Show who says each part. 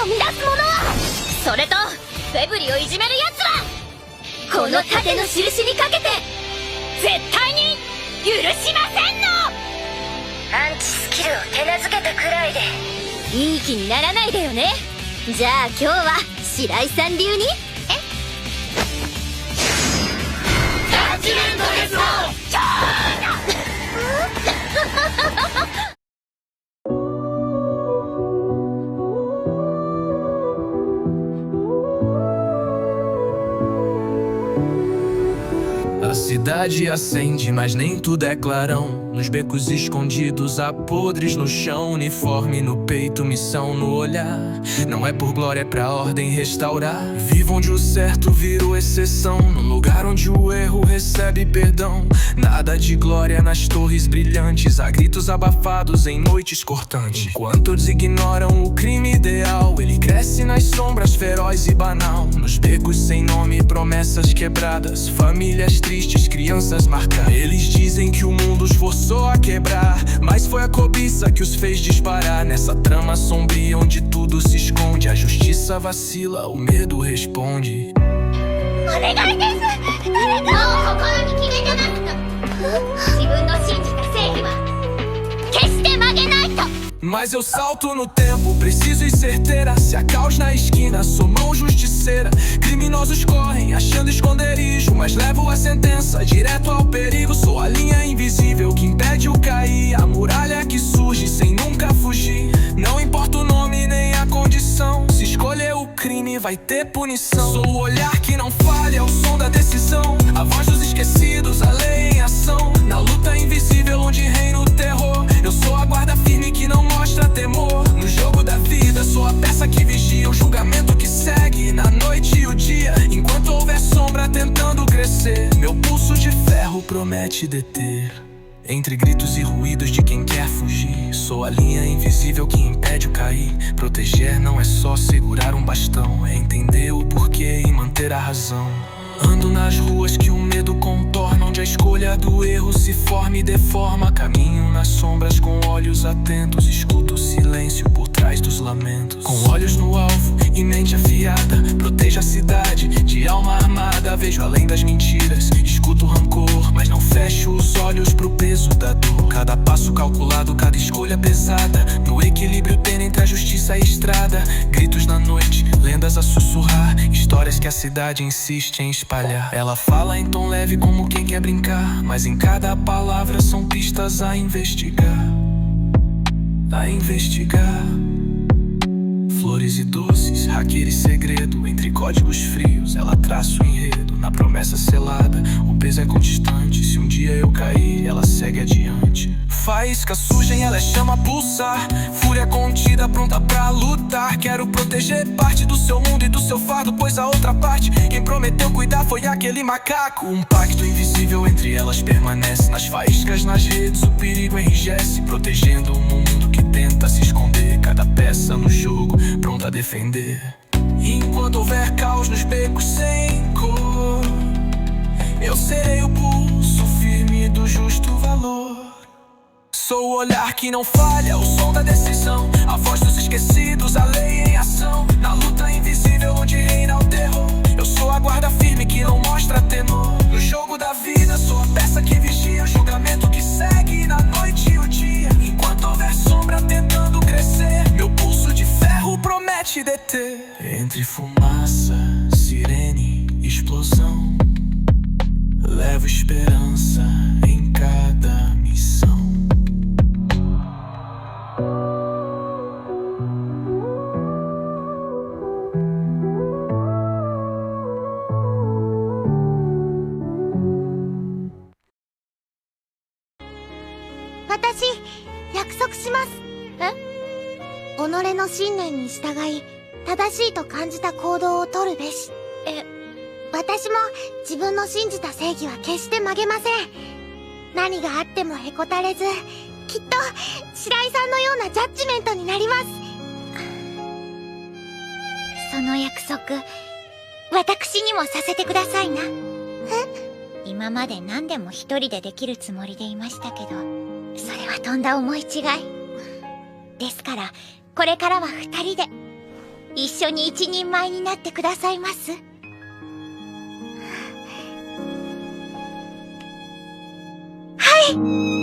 Speaker 1: を乱す者は、それとフェブリをいじめるやつは、この盾の印にかけて絶対に許しませんの。
Speaker 2: アンチスキルを手なずけたくらいで
Speaker 1: いい気にならないでよね。じゃあ今日は白井さん流にジャッジメントですのチャー
Speaker 3: A cidade acende, mas nem tudo é clarão. Nos becos escondidos há podres no chão. Uniforme no peito, missão no olhar. Não é por glória, é pra ordem restaurar. Viva onde o certo virou exceção, no lugar onde o erro recebe perdão. Nada de glória nas torres brilhantes, há gritos abafados em noites cortantes. Enquanto todos ignoram o crime ideal, ele cresce nas sombras, feroz e banal. Nos becos sem nome, promessas quebradas, famílias tristes, crianças marcadas. Eles dizem que o mundo os forçou a quebrar, mas foi a cobiça que os fez disparar. Nessa trama sombria onde tudo se esconde, a justiça vacila, o medo responde.
Speaker 1: お願いです。誰かもう心に決めてますと。自分の信じた正義は決して曲げないと。
Speaker 3: Mas eu salto no tempo, preciso e certeira. Se há caos na esquina, sou mão justiceira. Criminosos correm, achando esconderijo, mas levo a sentença direto ao perigo. Sou a linha invisível que impede o cair, a muralha que surge sem nunca fugir. Não importa o nome nem a condição, se escolher o crime vai ter punição. Sou o olhar que não falha, é o som da decisão, a voz dos esquecidos, a lei em ação. Na luta invisível onde reina o terror, eu sou a guarda firme que não mostra temor. No jogo da vida sou a peça que vigia o julgamento que segue na noite e o dia. Enquanto houver sombra tentando crescer, meu pulso de ferro promete deter. Entre gritos e ruídos de quem quer fugir, sou a linha invisível que impede o cair. Proteger não é só segurar um bastão, é entender o porquê e manter a razão. Ando nas ruas que o medo contorna, onde a escolha do erro se forma e deforma. Caminho nas sombras com olhos atentos, escuto o silêncio por trás dos lamentos. Com olhos no alvo e mente afiada, protejo a cidade de alma armada. Vejo além das mentiras, escuto o rancor, mas não fecho os olhos pro peso da dor. Cada passo calculado, cada escolha pesada, no equilíbrio tênue entre a justiça e a estrada. Gritos na noite, lendas a sussurrar, histórias que a cidade insiste em espalhar. Ela fala em tom leve como quem quer brincar, mas em cada palavra são pistas a investigar. A investigar. Flores e doces, hacker e segredo, entre códigos frios ela traça o enredo. Na promessa selada, o peso é constante, se um dia eu cair, ela segue adiante. Faísca surgem, ela é chama a pulsar, fúria contida, pronta pra lutar. Quero proteger parte do seu mundo e do seu fardo, pois a outra parte, quem prometeu cuidar foi aquele macaco. Um pacto invisível entre elas permanece, nas faíscas, nas redes, o perigo enrijece, protegendo o mundo que tenta se esconder. Cada peça no jogo, pronta a defender. Enquanto houver caos nos becos sem cor, eu serei o pulso firme do justo valor. Sou o olhar que não falha, o som da decisão, a voz dos esquecidos, a lei em ação. Na luta invisível onde reina o terror, eu sou a guarda firme que não mostra temor. No jogo da vida sou a peça que vigia o julgamento que segue na noite e o dia. Enquanto houver sombra tentando crescer, meu pulso de ferro promete deter. Entre fumaça, sirene, explosão, levo esperança em cada missão.
Speaker 4: 己の信念に従い、正しいと感じた行動をとるべし。私も自分の信じた正義は決して曲げません。何があってもへこたれず、きっと白井さんのようなジャッジメントになります。その約束、私にもさせてくださいな。今まで何でも一人でできるつもりでいましたけど、それはとんだ思い違い。ですから、これからは二人で。一緒に一人前になってくださいます？はい。